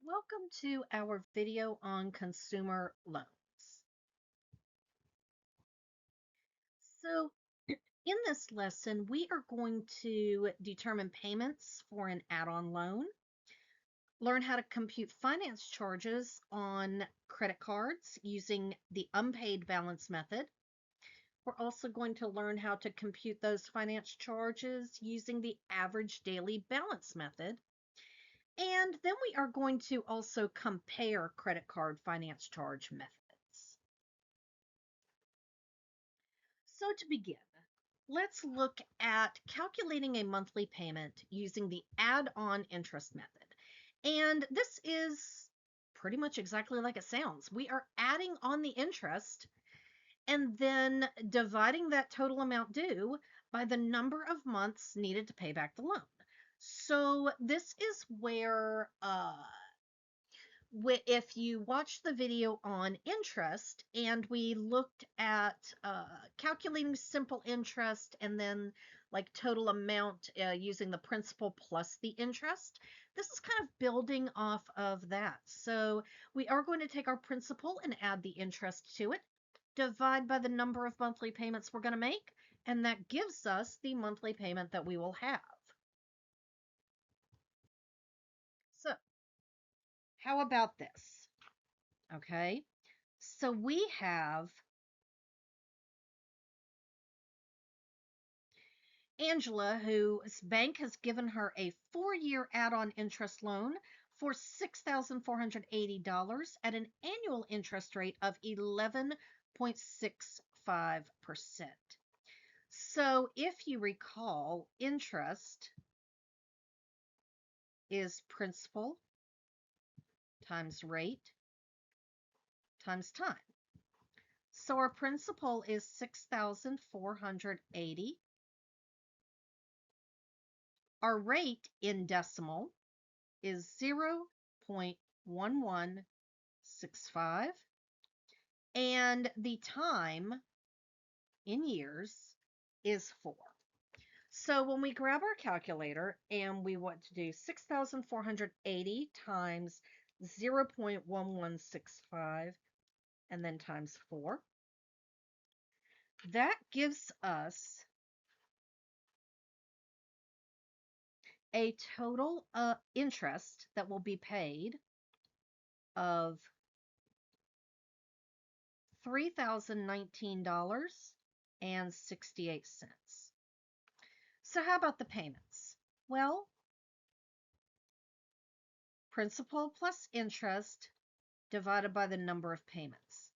Welcome to our video on consumer loans. So in this lesson, we are going to determine payments for an add-on loan, learn how to compute finance charges on credit cards using the unpaid balance method. We're also going to learn how to compute those finance charges using the average daily balance method. And then we are going to also compare credit card finance charge methods. So to begin, let's look at calculating a monthly payment using the add-on interest method. And this is pretty much exactly like it sounds. We are adding on the interest and then dividing that total amount due by the number of months needed to pay back the loan. So this is where if you watch the video on interest and we looked at calculating simple interest and then like total amount using the principal plus the interest, this is kind of building off of that. So we are going to take our principal and add the interest to it, divide by the number of monthly payments we're going to make, and that gives us the monthly payment that we will have. So how about this? Okay, so we have Angela, whose bank has given her a 4-year add-on interest loan for $6,480 at an annual interest rate of 11.65%. So if you recall, interest is principal times rate times time. So our principal is 6,480. Our rate in decimal is 0.1165, and the time in years is 4. So when we grab our calculator and we want to do 6,480 times 0.1165 and then times 4, that gives us a total interest that will be paid of $3,019.68. So how about the payments? Well, principal plus interest divided by the number of payments.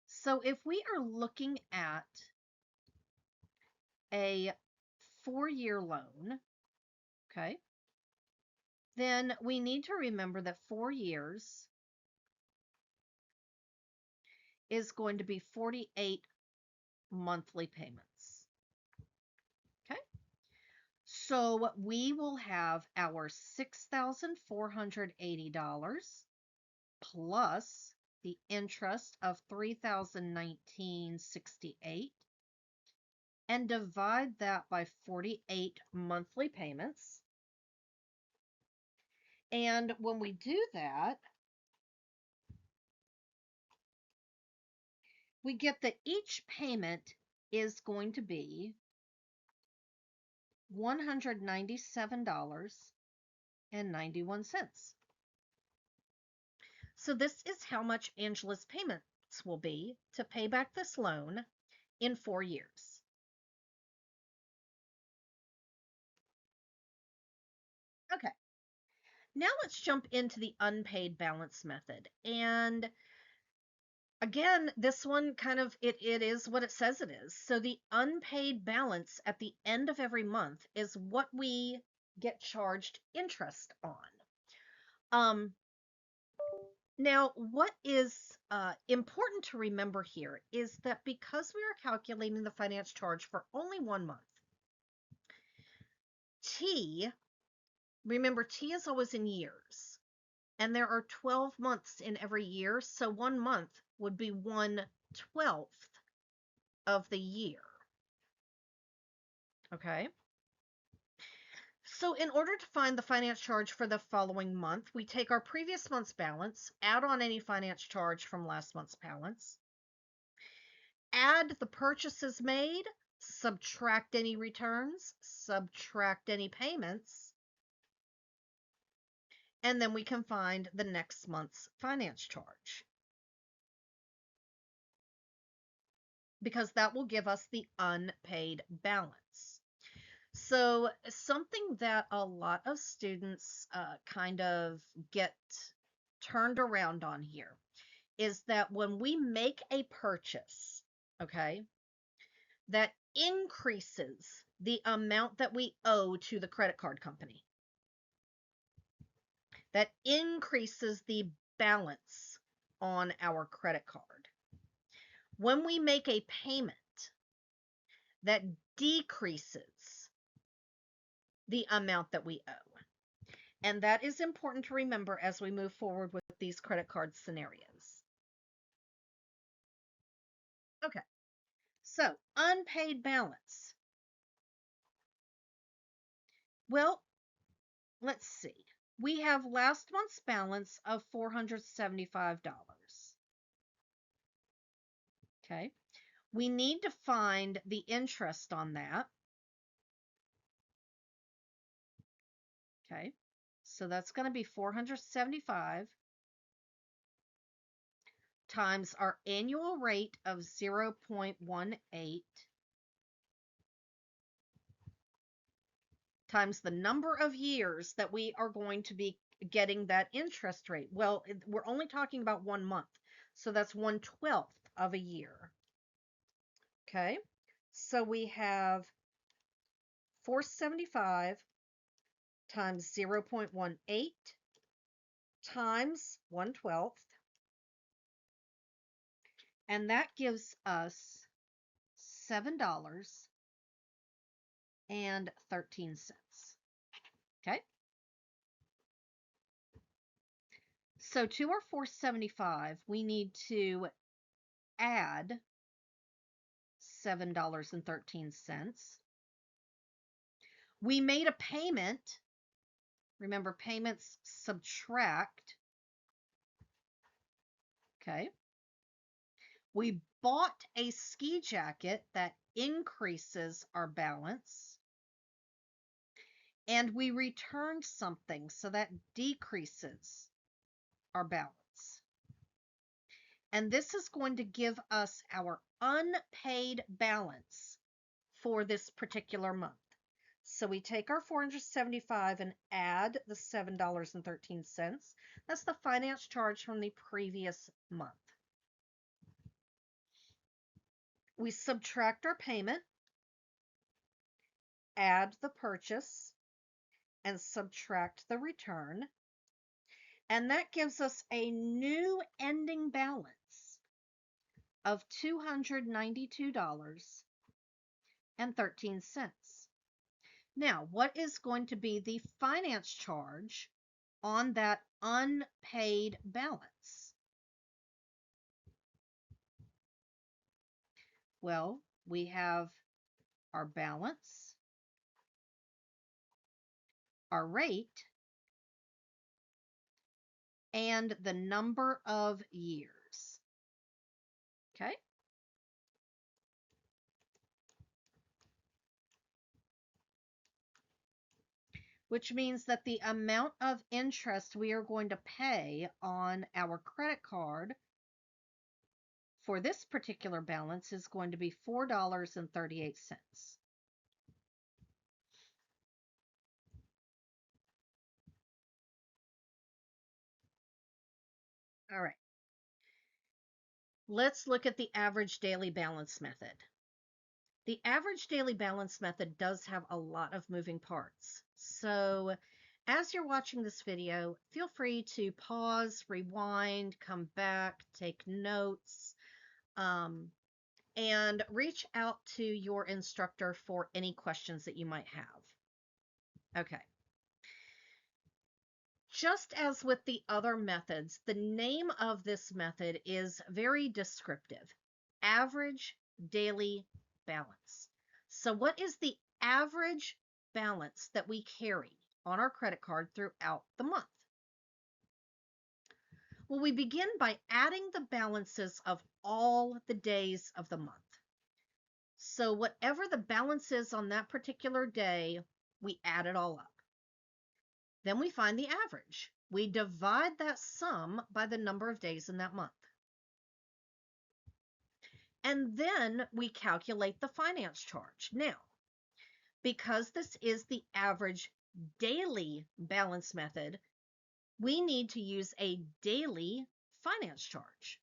So if we are looking at a 4-year loan, okay, then we need to remember that 4 years is going to be 48 monthly payments. Okay, so we will have our $6,480 plus the interest of $3,019.68 and divide that by 48 monthly payments. And when we do that, we get that each payment is going to be $197.91. So this is how much Angela's payments will be to pay back this loan in 4 years. Okay, now let's jump into the unpaid balance method. And again, this one kind of, it is what it says it is. So the unpaid balance at the end of every month is what we get charged interest on. Now, what is important to remember here is that because we are calculating the finance charge for only 1 month, remember T is always in years, and there are 12 months in every year, so 1 month would be 1/12 of the year. Okay? So in order to find the finance charge for the following month, we take our previous month's balance, add on any finance charge from last month's balance, add the purchases made, subtract any returns, subtract any payments, and then we can find the next month's finance charge, because that will give us the unpaid balance. So something that a lot of students kind of get turned around on here is that when we make a purchase, okay, that increases the amount that we owe to the credit card company. That increases the balance on our credit card. When we make a payment, that decreases the amount that we owe. And that is important to remember as we move forward with these credit card scenarios. Okay, so unpaid balance. Well, let's see. We have last month's balance of $475. Okay, we need to find the interest on that. Okay, so that's going to be 475 times our annual rate of 0.18 times the number of years that we are going to be getting that interest rate. Well, we're only talking about 1 month, so that's 1/12 of a year. Okay, so we have 475 times 0.18 times 1/12, and that gives us $7.13. Okay, so to our 475, we need to add $7.13. We made a payment. Remember, payments subtract. Okay. We bought a ski jacket that increases our balance. And we returned something, so that decreases our balance. And this is going to give us our unpaid balance for this particular month. So we take our 475 and add the $7.13. That's the finance charge from the previous month. We subtract our payment, add the purchase, and subtract the return. And that gives us a new ending balance of $292.13. Now, what is going to be the finance charge on that unpaid balance? Well, we have our balance, our rate, and the number of years. Okay? Which means that the amount of interest we are going to pay on our credit card for this particular balance is going to be $4.38. All right. Let's look at the average daily balance method. The average daily balance method does have a lot of moving parts. So as you're watching this video, feel free to pause, rewind, come back, take notes, and reach out to your instructor for any questions that you might have. Okay. Just as with the other methods, the name of this method is very descriptive. Average daily balance. So what is the average balance that we carry on our credit card throughout the month? Well, we begin by adding the balances of all the days of the month. So whatever the balance is on that particular day, we add it all up. Then we find the average. We divide that sum by the number of days in that month. And then we calculate the finance charge. Now, because this is the average daily balance method, we need to use a daily finance charge,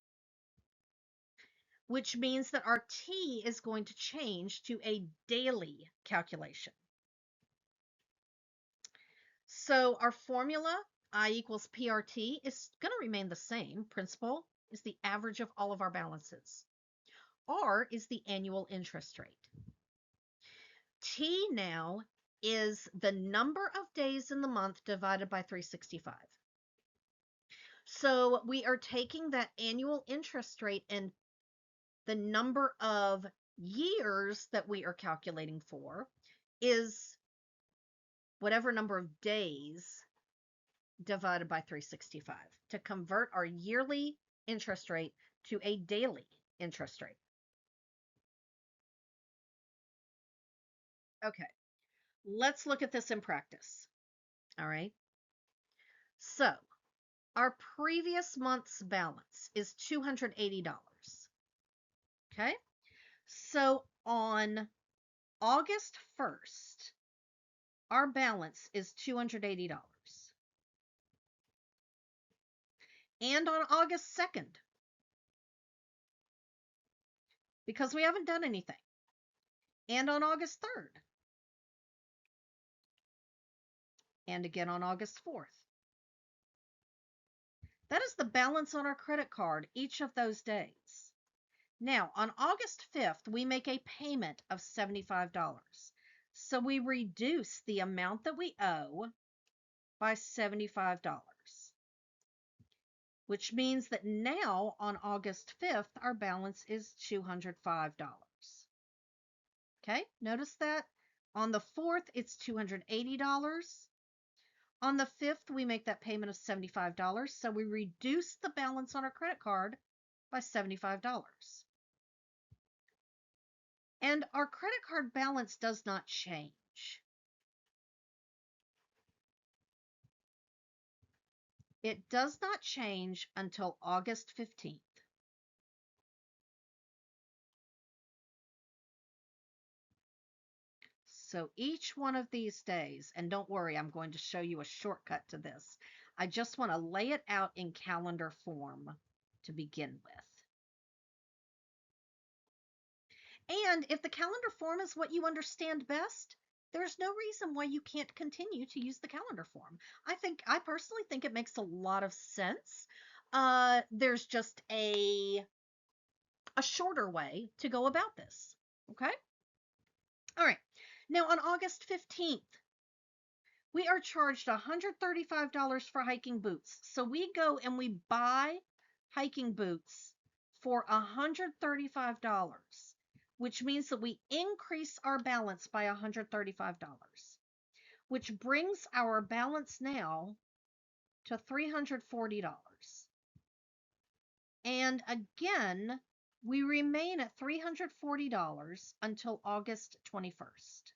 which means that our T is going to change to a daily calculation. So our formula, I equals PRT, is going to remain the same. Principal is the average of all of our balances. R is the annual interest rate. T now is the number of days in the month divided by 365. So we are taking that annual interest rate and the number of years that we are calculating for is whatever number of days divided by 365 to convert our yearly interest rate to a daily interest rate. Okay, let's look at this in practice. All right. So our previous month's balance is $280. Okay. So on August 1st, our balance is $280. And on August 2nd, because we haven't done anything, and on August 3rd, and again on August 4th. That is the balance on our credit card each of those days. Now, on August 5th, we make a payment of $75. So we reduce the amount that we owe by $75, which means that now on August 5th, our balance is $205. Okay, notice that on the 4th, it's $280. On the 5th, we make that payment of $75. So we reduce the balance on our credit card by $75. And our credit card balance does not change. It does not change until August 15th. So each one of these days, and don't worry, I'm going to show you a shortcut to this. I just want to lay it out in calendar form to begin with. And if the calendar form is what you understand best, there's no reason why you can't continue to use the calendar form. I personally think it makes a lot of sense. There's just a shorter way to go about this. Okay? All right. Now on August 15th, we are charged $135 for hiking boots. So we go and we buy hiking boots for $135, which means that we increase our balance by $135, which brings our balance now to $340. And again, we remain at $340 until August 21st.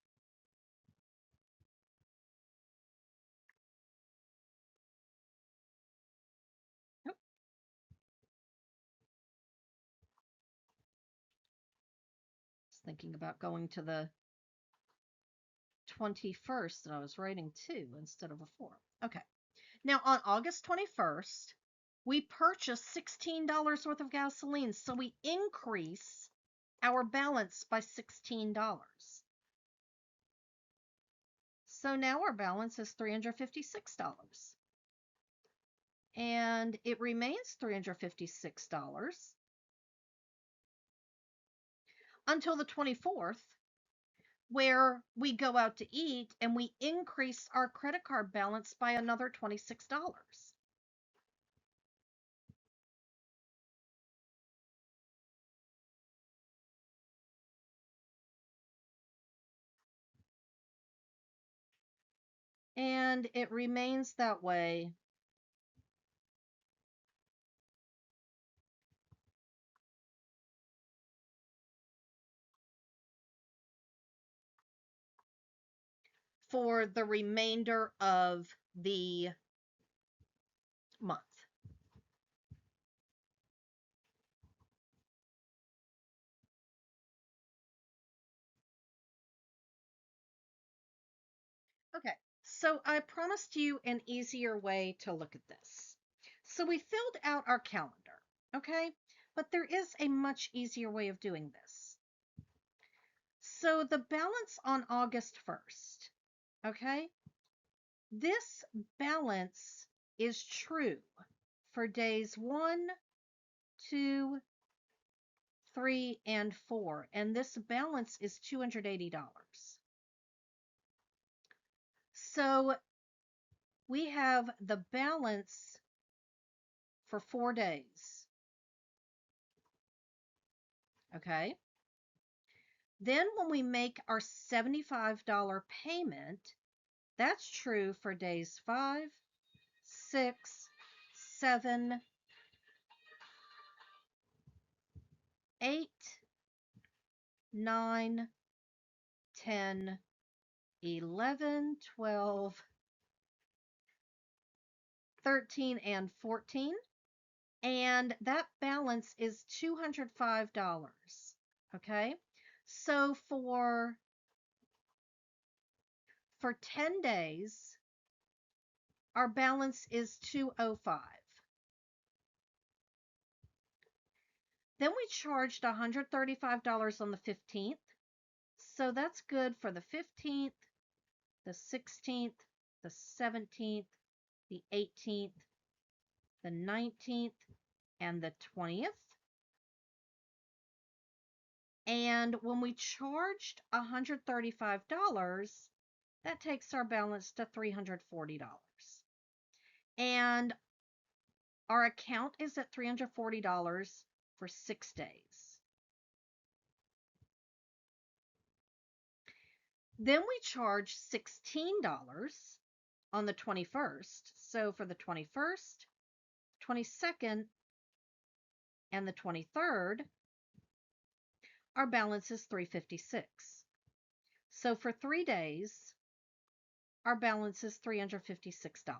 Thinking about going to the 21st that I was writing 2 instead of a 4. Okay. Now on August 21st, we purchased $16 worth of gasoline, so we increase our balance by $16. So now our balance is $356. And it remains $356 until the 24th, where we go out to eat and we increase our credit card balance by another $26. and it remains that way for the remainder of the month. Okay, so I promised you an easier way to look at this. So we filled out our calendar, okay? But there is a much easier way of doing this. So the balance on August 1st, okay? This balance is true for days 1, 2, 3, and 4, and this balance is $280. So we have the balance for 4 days. Okay. Then when we make our $75 payment, that's true for days 5, 6, 7, 8, 9, 10, 11, 12, 13, and 14. And that balance is $205. Okay. So for 10 days, our balance is $205. Then we charged $135 on the 15th. So that's good for the 15th, the 16th, the 17th, the 18th, the 19th, and the 20th. And when we charged $135, that takes our balance to $340. And our account is at $340 for 6 days. Then we charge $16 on the 21st. So for the 21st, 22nd, and the 23rd, our balance is $356. So for 3 days, our balance is $356.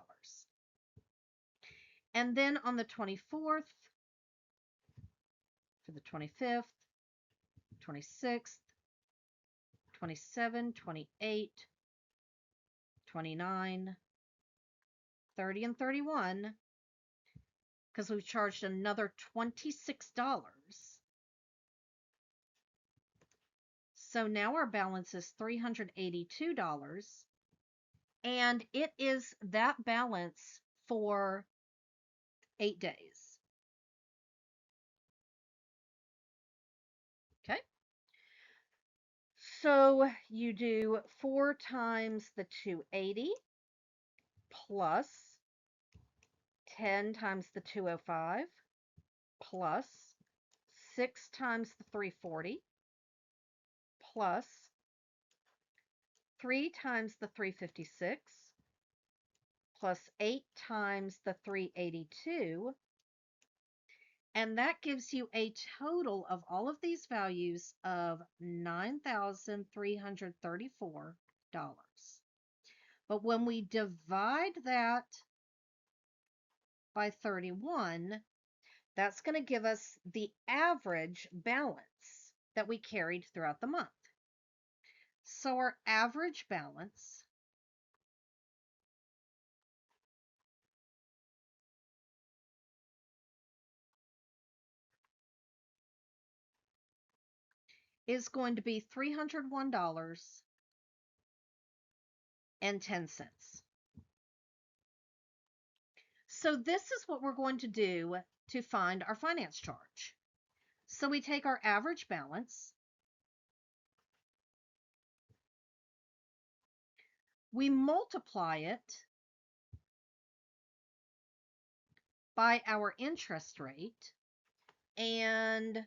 And then on the 24th, for the 25th, 26th, 27, 28, 29, 30, and 31, because we charged another $26. So now our balance is $382, and it is that balance for 8 days. Okay. So you do 4 times the 280 plus 10 times the 205 plus 6 times the 340 plus 3 times the 356 plus 8 times the 382, and that gives you a total of all of these values of $9,334. But when we divide that by 31, that's going to give us the average balance that we carried throughout the month. So our average balance is going to be $301.10. So this is what we're going to do to find our finance charge. So we take our average balance, we multiply it by our interest rate, and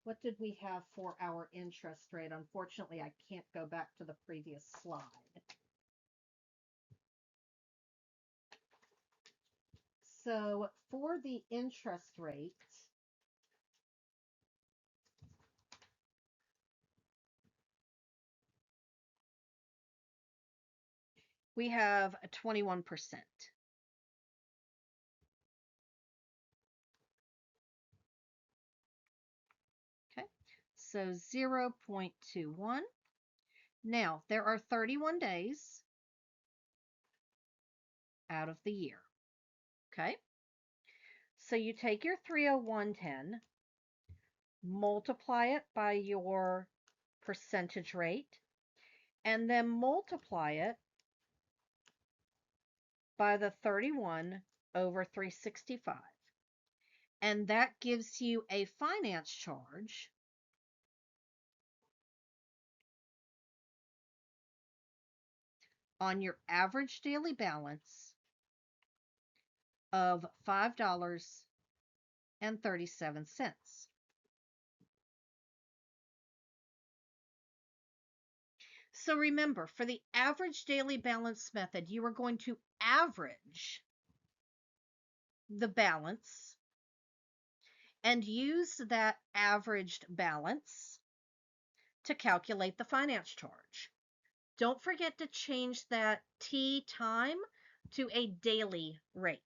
What did we have for our interest rate? Unfortunately, I can't go back to the previous slide. So for the interest rate, we have a 21%. Okay, so 0.21. Now, there are 31 days out of the year. Okay, so you take your 30110, multiply it by your percentage rate, and then multiply it by the 31 over 365. And that gives you a finance charge on your average daily balance of $5.37. So remember, for the average daily balance method, you are going to average the balance and use that averaged balance to calculate the finance charge. Don't forget to change that T time to a daily rate.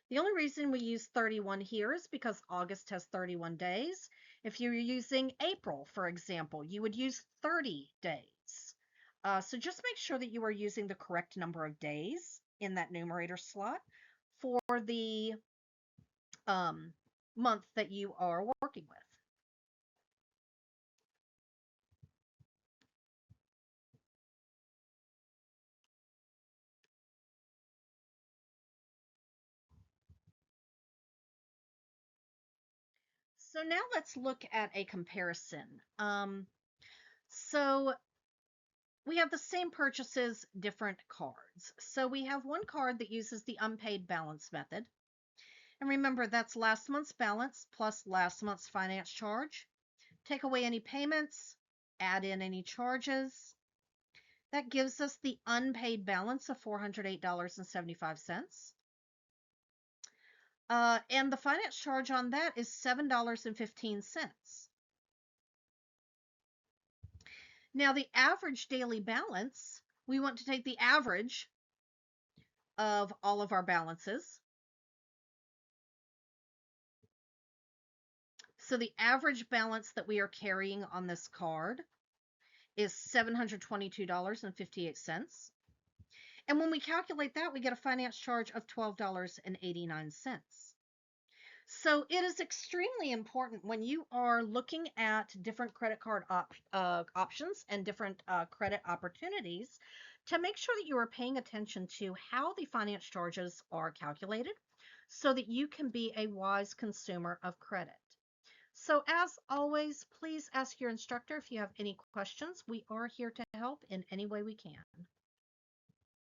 The only reason we use 31 here is because August has 31 days. If you're using April, for example, you would use 30 days. So just make sure that you are using the correct number of days in that numerator slot for the month that you are working with. So now let's look at a comparison. So we have the same purchases, different cards. So we have one card that uses the unpaid balance method. And remember, that's last month's balance plus last month's finance charge. Take away any payments, add in any charges. That gives us the unpaid balance of $408.75. And the finance charge on that is $7.15. Now, the average daily balance, we want to take the average of all of our balances. So the average balance that we are carrying on this card is $722.58. And when we calculate that, we get a finance charge of $12.89. So it is extremely important when you are looking at different credit card options and different credit opportunities to make sure that you are paying attention to how the finance charges are calculated so that you can be a wise consumer of credit. So as always, please ask your instructor if you have any questions. We are here to help in any way we can.